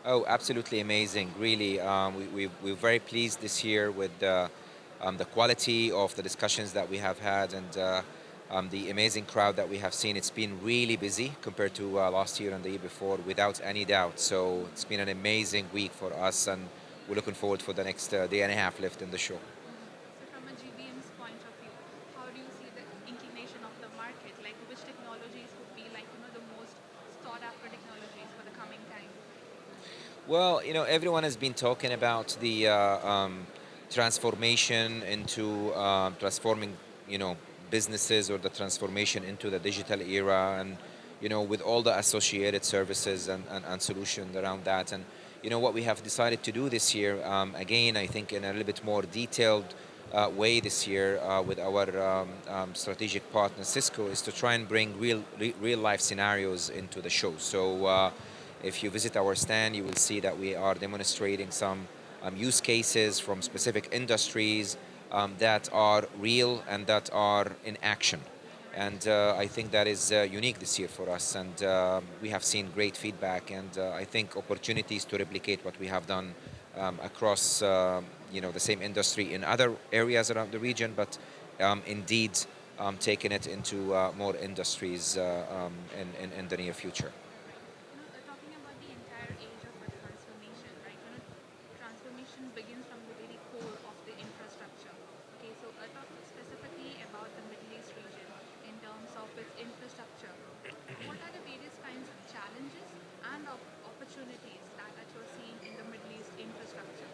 Oh, absolutely amazing. Really, we're very pleased this year with the quality of the discussions that we have had and the amazing crowd that we have seen. It's been really busy compared to last year and the year before, without any doubt. So it's been an amazing week for us, and we're looking forward for the next day and a half left in the show. So from a GBM's point of view, how do you see the inclination of the market? Like which technologies would be like, the most sought after technologies for the coming time? Well, everyone has been talking about the transformation into transforming, businesses, or the transformation into the digital era, and with all the associated services and solutions around that. And what we have decided to do this year, again, I think in a little bit more detailed way this year with our strategic partner Cisco, is to try and bring real life scenarios into the show. So. If you visit our stand, you will see that we are demonstrating some use cases from specific industries that are real and that are in action. And I think that is unique this year for us. And we have seen great feedback, and I think opportunities to replicate what we have done across the same industry in other areas around the region, but indeed taking it into more industries in the near future. Talking about the entire age of a transformation, right? Transformation begins from the very core of the infrastructure. Okay, so talking specifically about the Middle East region in terms of its infrastructure, what are the various kinds of challenges and opportunities that you're seeing in the Middle East infrastructure?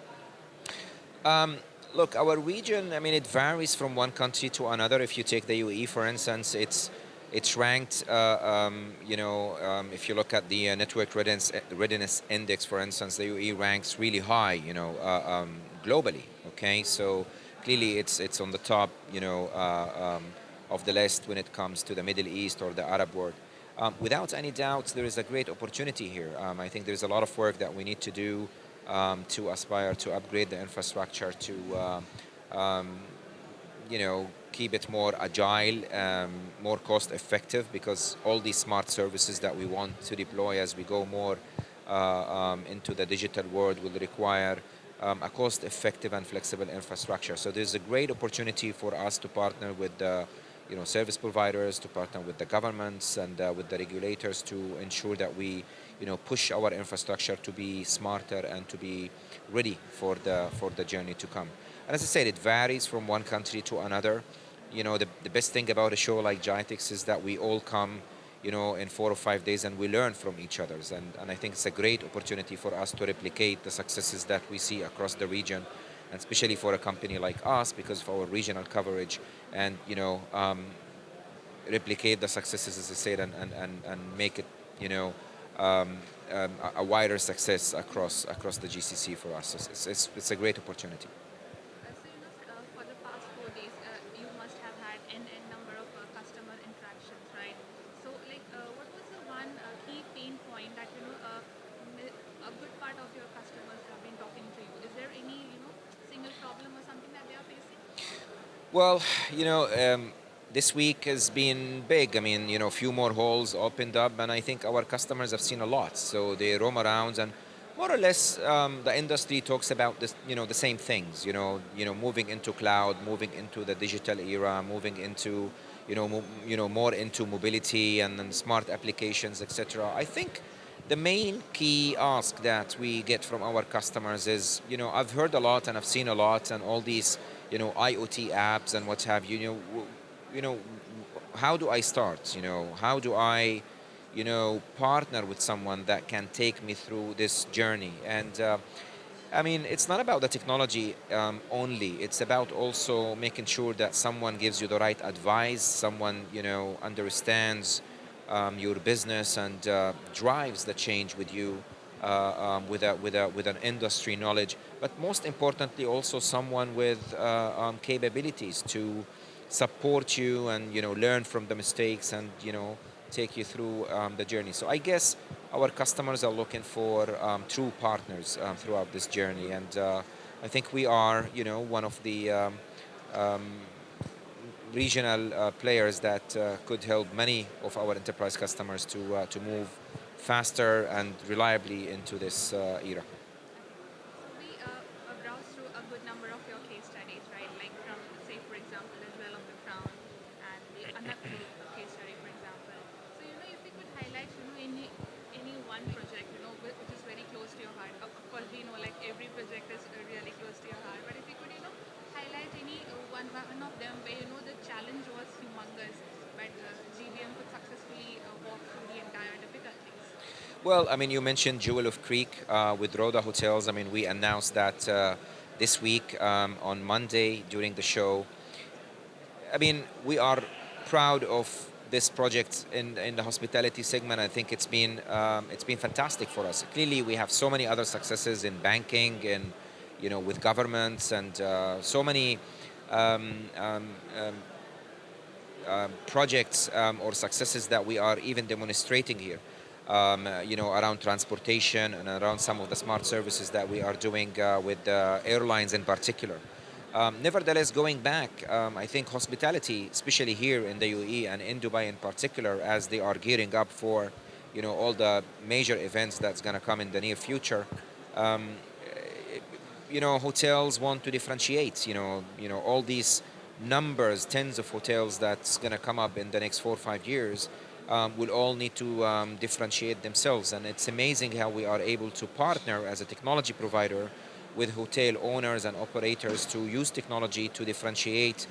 Um, Look, our region, I mean, it varies from one country to another. If you take the UAE, for instance, it's ranked, if you look at the readiness index, for instance, the UAE ranks really high, globally. Okay, so clearly it's on the top, of the list when it comes to the Middle East or the Arab world. Without any doubt, there is a great opportunity here. I think there's a lot of work that we need to do to aspire to upgrade the infrastructure to, keep it more agile, more cost effective, because all these smart services that we want to deploy as we go more into the digital world will require a cost effective and flexible infrastructure. So there's a great opportunity for us to partner with the service providers, to partner with the governments and with the regulators to ensure that we push our infrastructure to be smarter and to be ready for the journey to come. And as I said, it varies from one country to another. The best thing about a show like Gitix is that we all come in 4 or 5 days, and we learn from each other's. And I think it's a great opportunity for us to replicate the successes that we see across the region, and especially for a company like us because of our regional coverage, and replicate the successes, as I said, and make it you know a wider success across the GCC for us. It's a great opportunity. For the past 4 days, you must have had n number of customer interactions, right? So, like, what was the one key pain point that a good part of your customers have been talking to you? Is there any single problem or something that they are facing? Well, this week has been big. I mean, a few more halls opened up, and I think our customers have seen a lot. So they roam around, and more or less, the industry talks about this, the same things. Moving into cloud, moving into the digital era, moving into, more into mobility and smart applications, etc. I think the main key ask that we get from our customers is, I've heard a lot and I've seen a lot, and all these IoT apps and what have you. You know, how do I start? How do I, partner with someone that can take me through this journey? And I mean, it's not about the technology only. It's about also making sure that someone gives you the right advice, someone understands your business and drives the change with you with an industry knowledge. But most importantly, also someone with capabilities to support you and learn from the mistakes and take you through the journey. So I guess our customers are looking for true partners throughout this journey, and I think we are one of the um, regional players that could help many of our enterprise customers to move faster and reliably into this era. Okay. So we browsed through a good number of your case studies, right? Like from, say, for example, the Jewel of the Crown and the Anaklu case study, for example. So, if we could highlight, any one project, which is very close to your heart. Of course, we know like every project is really close to your heart. But if you could, highlight any one of them where the challenge was humongous, but GBM could successfully walk through the entire difficulties. Well, I mean, you mentioned Jewel of Creek with Rhoda Hotels. I mean, we announced that this week on Monday during the show. I mean, we are proud of this project in the hospitality segment. I think it's been fantastic for us. Clearly, we have so many other successes in banking and with governments and so many um, um, um, projects or successes that we are even demonstrating here. Around transportation and around some of the smart services that we are doing with airlines in particular. Nevertheless, going back, I think hospitality, especially here in the UAE and in Dubai in particular, as they are gearing up for, all the major events that's going to come in the near future. Um, Hotels want to differentiate. All these numbers, tens of hotels that's going to come up in the next 4 or 5 years, will all need to differentiate themselves. And it's amazing how we are able to partner as a technology provider with hotel owners and operators to use technology to differentiate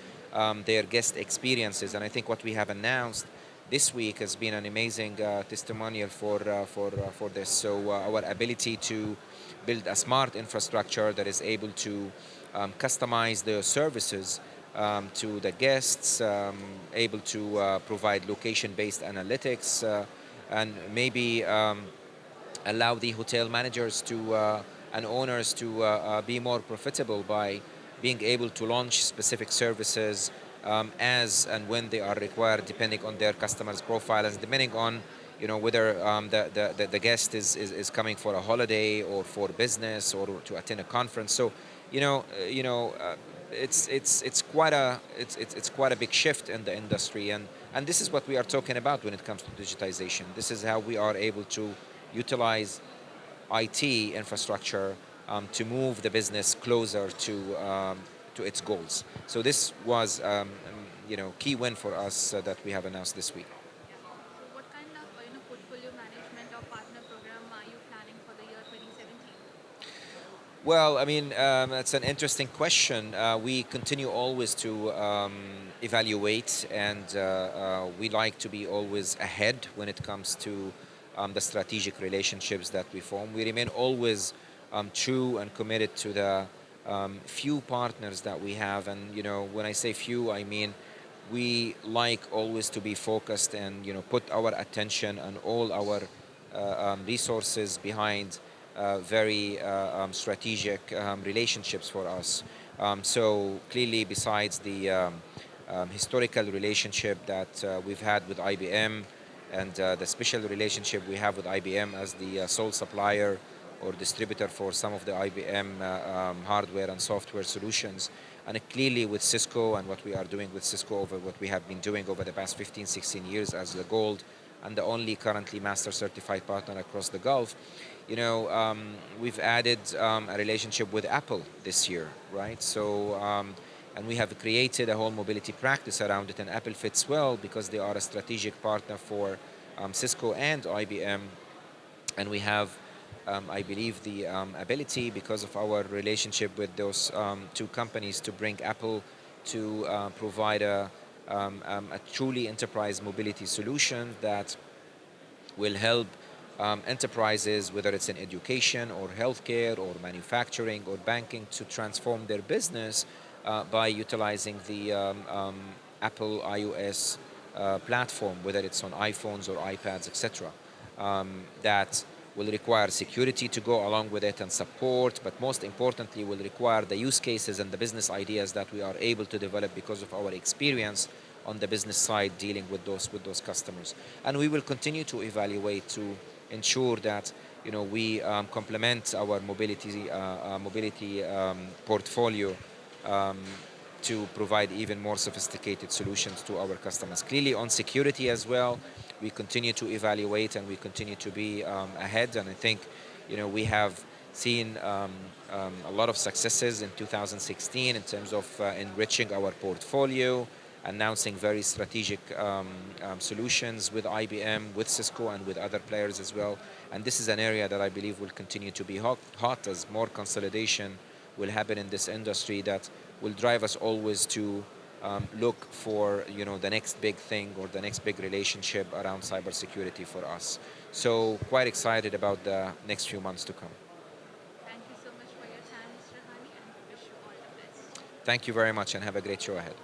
their guest experiences. And I think what we have announced this week has been an amazing testimonial for this. So our ability to build a smart infrastructure that is able to customize the services to the guests, able to provide location-based analytics, and maybe allow the hotel managers to and owners to be more profitable by being able to launch specific services as and when they are required, depending on their customers' profile and depending on whether the guest is coming for a holiday or for business or to attend a conference. So you know uh, you know uh, it's quite a big shift in the industry, and this is what we are talking about when it comes to digitization. This is how we are able to utilize IT infrastructure to move the business closer to its goals. So this was key win for us that we have announced this week. Yeah. So what kind of portfolio management or partner program are you planning for the year 2017? Well, I mean, that's an interesting question. We continue always to evaluate, and we like to be always ahead when it comes to the strategic relationships that we form. We remain always true and committed to the few partners that we have. And, when I say few, I mean we like always to be focused and, put our attention and all our resources behind very strategic relationships for us. So clearly, besides the historical relationship that we've had with IBM and the special relationship we have with IBM as the sole supplier or distributor for some of the IBM hardware and software solutions, and clearly with Cisco and what we are doing with Cisco over what we have been doing over the past 15, 16 years as the gold and the only currently master certified partner across the Gulf. We've added a relationship with Apple this year, right? And we have created a whole mobility practice around it, and Apple fits well because they are a strategic partner for Cisco and IBM, and we have, I believe, the ability because of our relationship with those two companies to bring Apple to provide a truly enterprise mobility solution that will help enterprises, whether it's in education or healthcare or manufacturing or banking, to transform their business by utilizing the Apple iOS platform, whether it's on iPhones or iPads, etc. That will require security to go along with it and support, but most importantly, will require the use cases and the business ideas that we are able to develop because of our experience on the business side dealing with those customers. And we will continue to evaluate to ensure that we complement our mobility portfolio um, to provide even more sophisticated solutions to our customers. Clearly, on security as well, we continue to evaluate and we continue to be ahead. And I think, we have seen a lot of successes in 2016 in terms of enriching our portfolio, announcing very strategic solutions with IBM, with Cisco, and with other players as well. And this is an area that I believe will continue to be hot as more consolidation will happen in this industry, that will drive us always to look for the next big thing or the next big relationship around cybersecurity for us. So quite excited about the next few months to come. Thank you so much for your time, Mr. Hani, and we wish you all the best. Thank you very much and have a great show ahead.